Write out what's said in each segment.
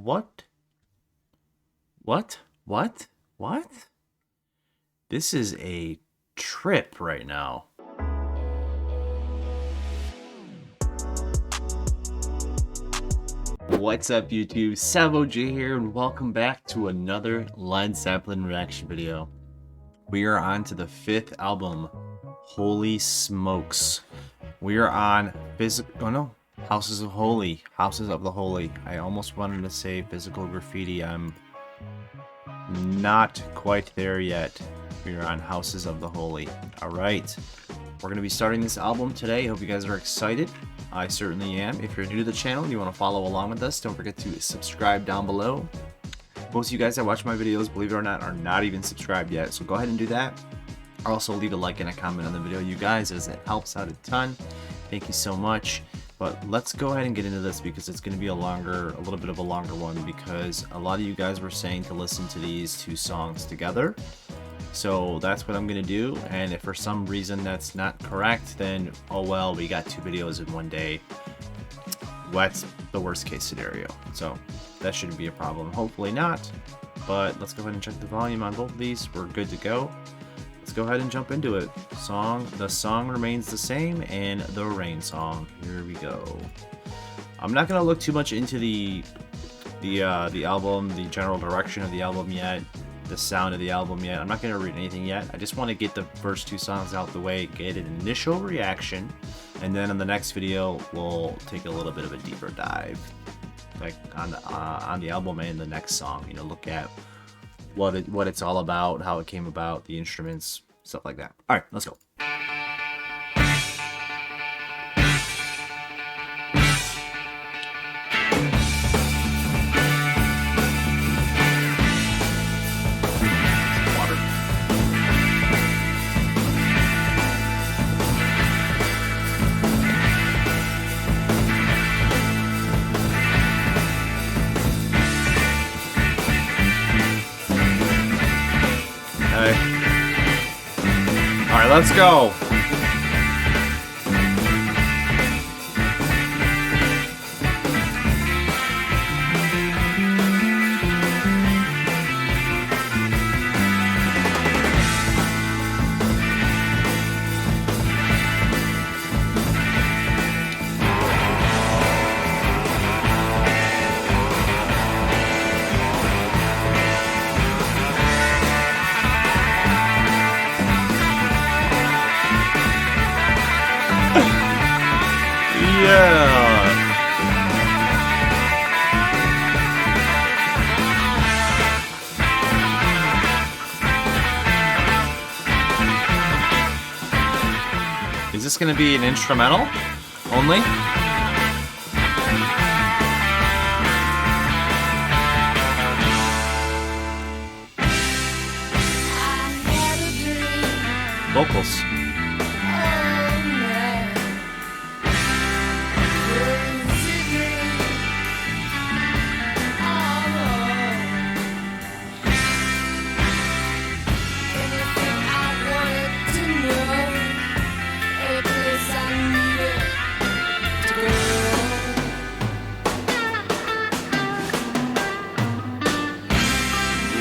What? What? This is a trip right now. What's up, YouTube? Savo J here, and welcome back to another Led Zeppelin reaction video. We are on to the 5th album. Holy smokes. We are on Houses of Holy. Houses of the Holy. I almost wanted to say Physical Graffiti. I'm not quite there yet. We are on Houses of the Holy. Alright. We're going to be starting this album today. Hope you guys are excited. I certainly am. If you're new to the channel and you want to follow along with us, don't forget to subscribe down below. Most of you guys that watch my videos, believe it or not, are not even subscribed yet. So go ahead and do that. Also leave a like and a comment on the video, you guys, as it helps out a ton. Thank you so much. But let's go ahead and get into this because it's going to be a little bit of a longer one, because a lot of you guys were saying to listen to these two songs together. So that's what I'm going to do, and if for some reason that's not correct, then oh well, we got two videos in one day. What's the worst case scenario? So that shouldn't be a problem. Hopefully not, but let's go ahead and check the volume on both of these. We're good to go. Let's go ahead and jump into it. The song remains the same, and the Rain song. Here we go. I'm not going to look too much into the album, the general direction of the album yet. The sound of the album yet. I'm not going to read anything yet. I just want to get the first two songs out the way, get an initial reaction, and then in the next video we'll take a little bit of a deeper dive, like on the album and the next song. You know, look at what it's all about, how it came about, the instruments, stuff like that. All right, let's go. Alright, let's go. Yeah. Is this going to be an instrumental only? Vocals.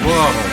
Whoa.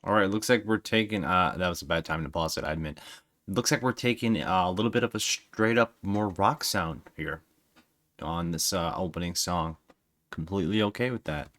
Alright, looks like we're taking, that was a bad time to pause it, I admit. Looks like we're taking a little bit of a straight up more rock sound here on this opening song. Completely okay with that.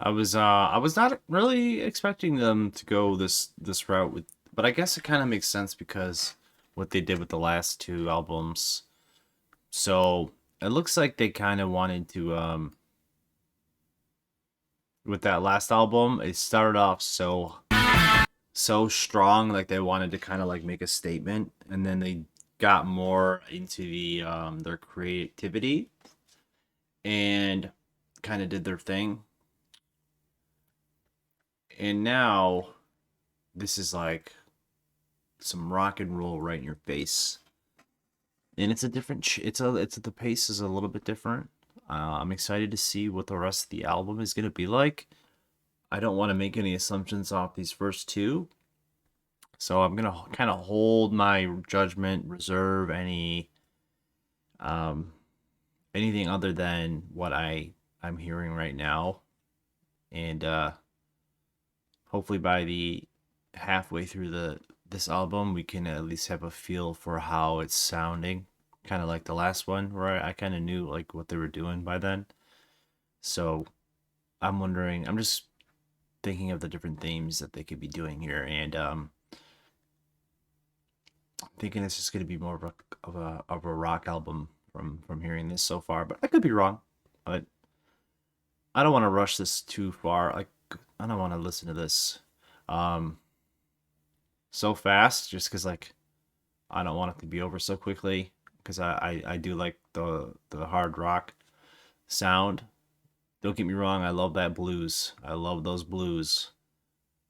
I was not really expecting them to go this route with, but I guess it kind of makes sense because what they did with the last two albums. So it looks like they kind of wanted to with that last album, it started off so strong, like they wanted to kind of like make a statement, and then they got more into their creativity and kind of did their thing. And now this is like some rock and roll right in your face. And it's a different it's the pace is a little bit different. I'm excited to see what the rest of the album is going to be like. I don't want to make any assumptions off these first two, so I'm gonna kind of hold my judgment, reserve um anything other than what I'm hearing right now, and hopefully by the halfway through the this album we can at least have a feel for how it's sounding, kind of like the last one where I kind of knew like what they were doing by then. So I'm just thinking of the different themes that they could be doing here, and thinking it's just going to be more of a rock album from hearing this so far, but I could be wrong. But I don't want to rush this too far. Like I don't want to listen to this um so fast just because like I don't want it to be over so quickly because I do like the hard rock sound. Don't get me wrong, I love that blues. I love those blues.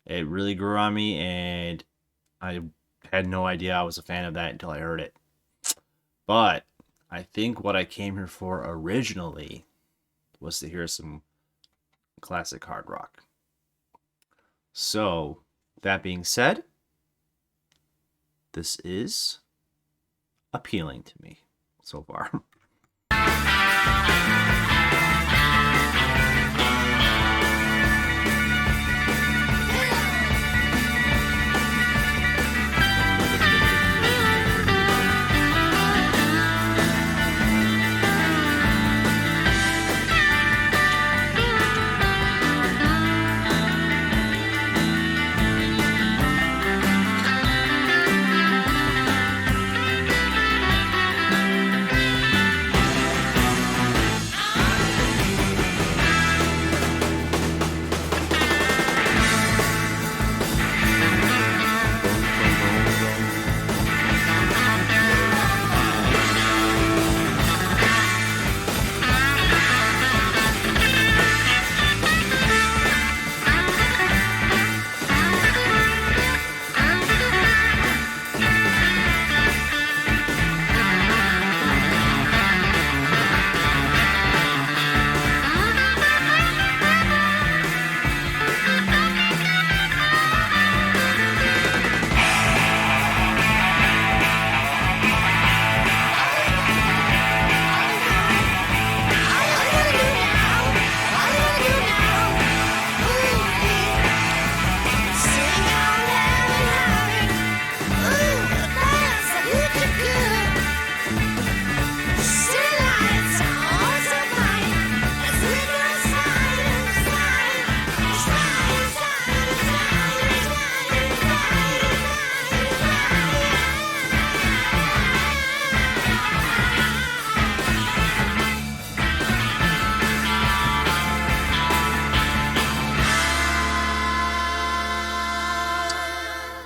It really grew on me, and I had no idea I was a fan of that until I heard it. But I think what I came here for originally was to hear some classic hard rock. So, that being said, this is appealing to me so far.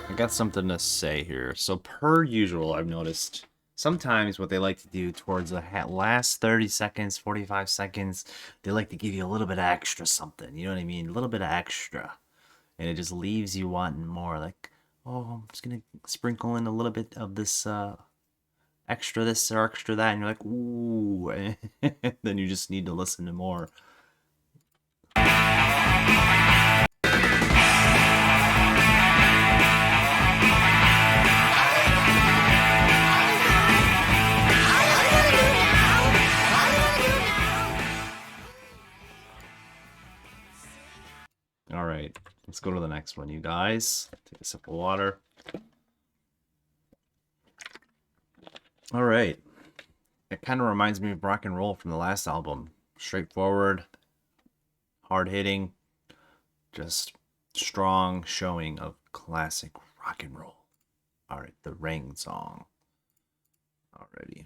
I got something to say here. So, per usual, I've noticed sometimes what they like to do towards the last 30 seconds, 45 seconds, they like to give you a little bit of extra something. You know what I mean? A little bit of extra. And it just leaves you wanting more. Like, oh, I'm just going to sprinkle in a little bit of extra this or extra that. And you're like, ooh. And then you just need to listen to more. All right, let's go to the next one, you guys. Take a sip of water. All right. It kind of reminds me of rock and roll from the last album. Straightforward, hard hitting. just strong showing of classic rock and roll. Alright, the Rain song. Alrighty.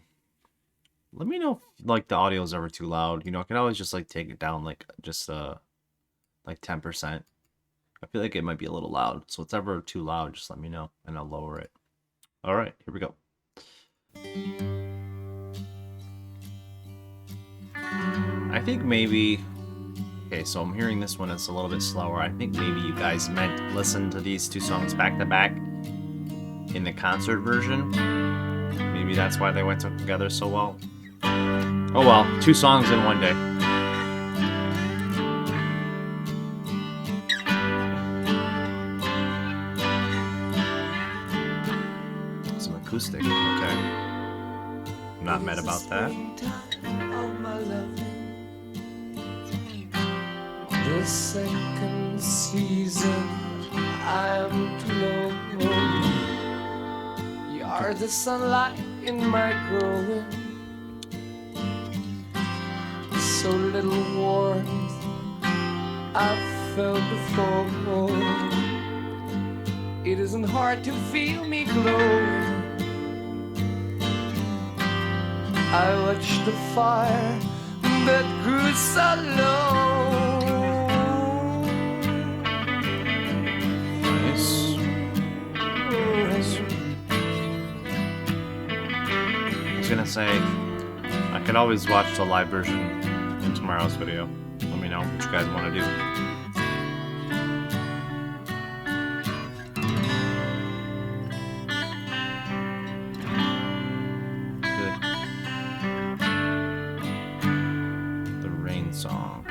Let me know if like the audio is ever too loud. You know, I can always just like take it down like just like 10%. I feel like it might be a little loud. So if it's ever too loud, just let me know and I'll lower it. Alright, here we go. I think maybe... Okay, so I'm hearing this one, it's a little bit slower. I think maybe you guys meant listen to these two songs back to back in the concert version. Maybe that's why they went together so well. Oh well, 2 songs in one day. Some acoustic, okay. I'm not mad about that. The second season, I'm glowing. You're the sunlight in my growing. So little warmth I've felt before. It isn't hard to feel me glowing. I watched the fire that grew so low. I was gonna say, I could always watch the live version in tomorrow's video. Let me know what you guys want to do. The Rain song.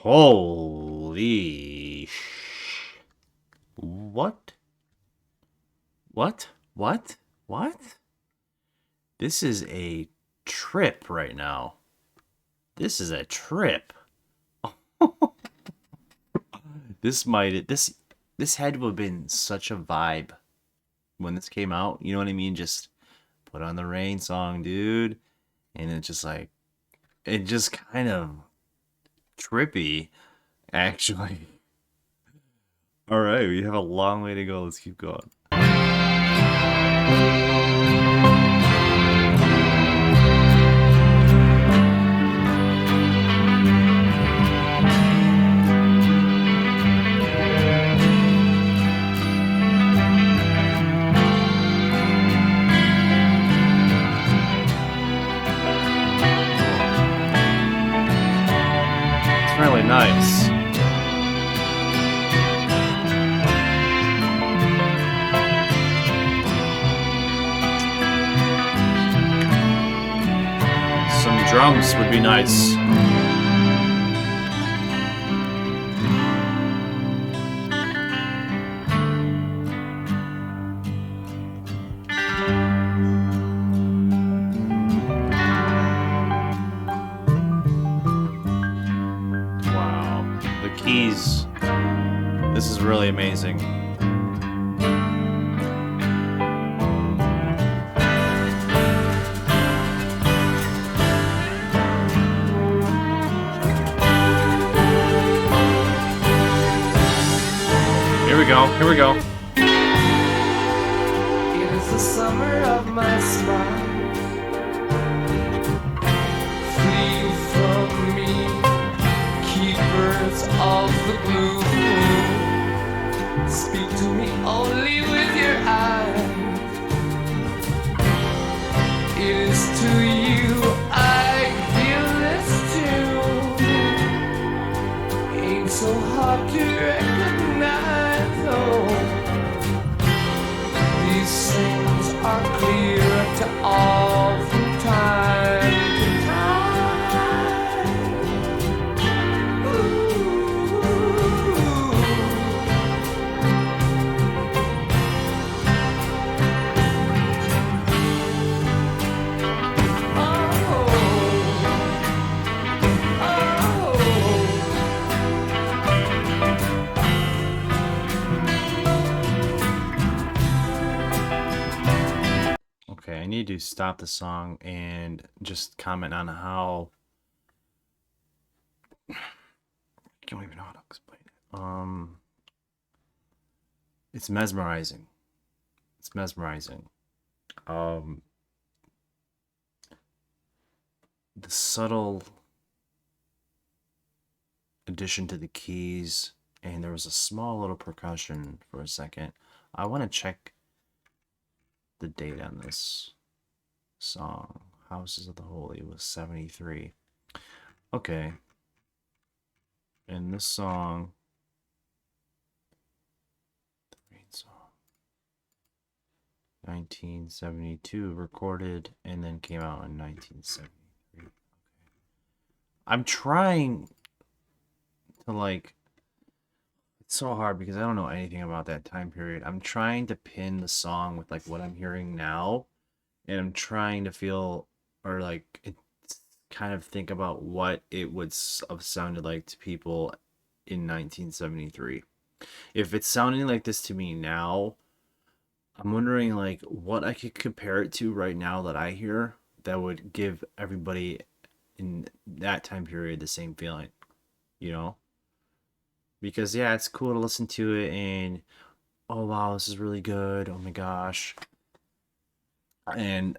Holy What? What? What? What? This is a trip right now. This is a trip. This had to have been such a vibe when this came out. You know what I mean? Just put on the Rain song, dude. And it's just like, it just kind of trippy, actually. All right, we have a long way to go. Let's keep going. It's really nice. Drums would be nice. Wow, the keys. This is really amazing. Here we go. It is the summer of my smile. Flee from me, keepers of the blue. to me only with your eyes. It is to you I feel this too. Ain't so hard to recognize, oh. These things are clear to all from time to time. Ooh. Okay, I need to stop the song and just comment on how I don't even know how to explain it. It's mesmerizing. It's mesmerizing. The subtle addition to the keys, and there was a small little percussion for a second. I want to check the date on this song. Houses of the Holy was 73. Okay. And this song, the main song, 1972, recorded and then came out in 1973. Okay. I'm trying to, like, it's so hard because I don't know anything about that time period. I'm trying to pin the song with, like, what I'm hearing now, and I'm trying to feel, or, like, it's kind of think about what it would have sounded like to people in 1973. If it's sounding like this to me now, I'm wondering, like, what I could compare it to right now that I hear that would give everybody in that time period the same feeling, you know? Because, yeah, it's cool to listen to it and, oh, wow, this is really good. Oh my gosh. And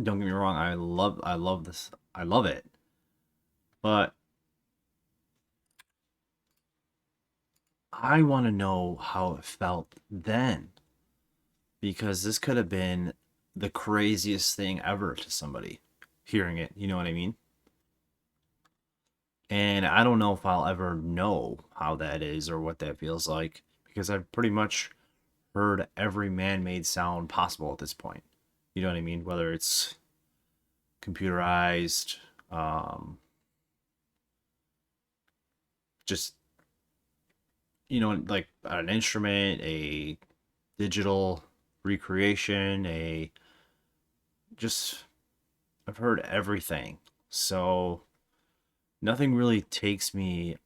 don't get me wrong, I love this. I love it. But I want to know how it felt then. Because this could have been the craziest thing ever to somebody hearing it. You know what I mean? And I don't know if I'll ever know how that is or what that feels like, because I've pretty much heard every man-made sound possible at this point. You know what I mean? Whether it's computerized, just, you know, like an instrument, a digital recreation, I've heard everything. So nothing really takes me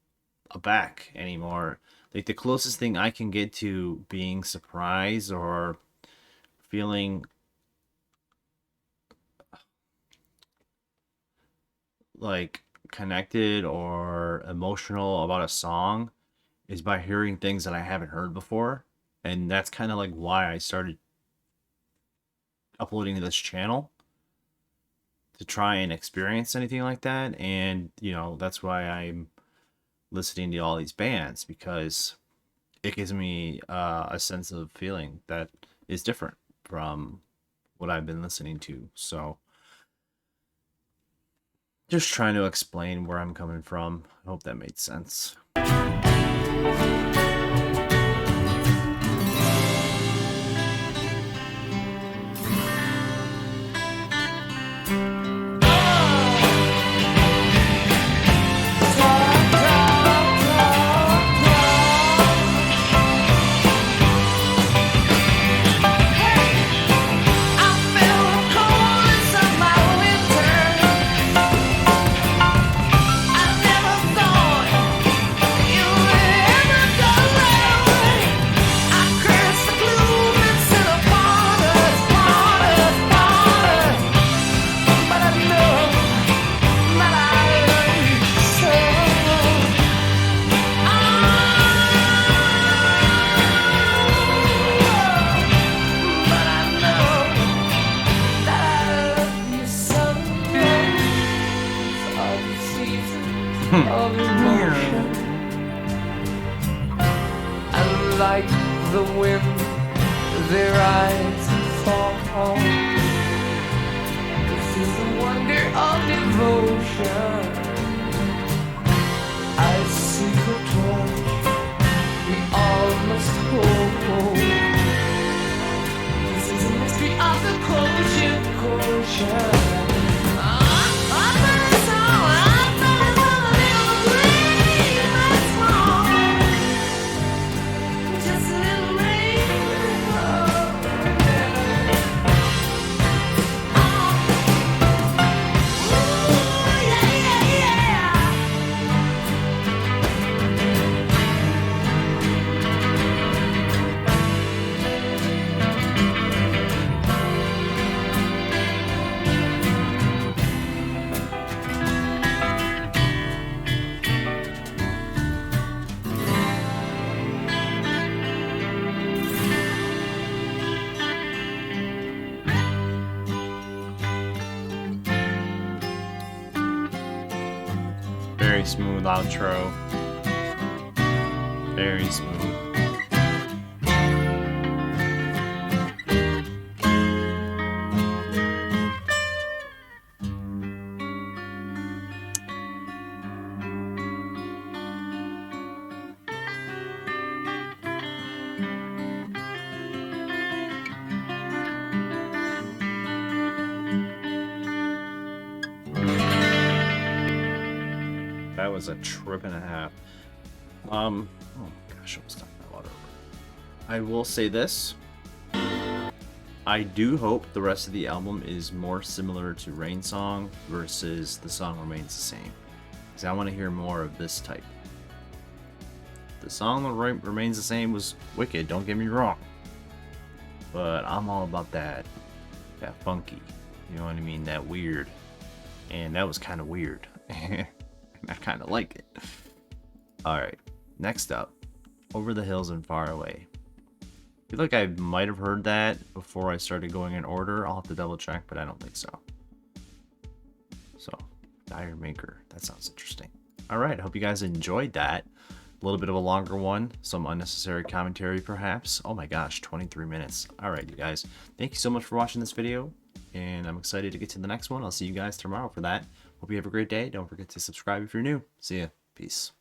aback anymore. Like, the closest thing I can get to being surprised or feeling like connected or emotional about a song is by hearing things that I haven't heard before. And that's kind of like why I started uploading to this channel, to try and experience anything like that. And, you know, that's why I'm listening to all these bands, because it gives me a sense of feeling that is different from what I've been listening to. So just trying to explain where I'm coming from. I hope that made sense. of emotion, and like the wind, they rise and fall. This is the wonder of devotion. I see the torch we all must hold. This is the mystery of the culture. Very smooth outro. Very smooth. That was a trip and a half. Oh gosh, I almost knocked my water over. I will say this. I do hope the rest of the album is more similar to Rain Song versus The Song Remains the Same. Because I want to hear more of this type. The Song Remains the Same was wicked, don't get me wrong. But I'm all about that funky. You know what I mean? That weird. And that was kind of weird. I kind of like it. Alright, next up, Over the Hills and Far Away. I feel like I might have heard that before I started going in order. I'll have to double check, but I don't think so. So, Dire Maker. That sounds interesting. Alright, I hope you guys enjoyed that. A little bit of a longer one. Some unnecessary commentary, perhaps. Oh my gosh, 23 minutes. Alright, you guys. Thank you so much for watching this video. And I'm excited to get to the next one. I'll see you guys tomorrow for that. Hope you have a great day. Don't forget to subscribe if you're new. See ya. Peace.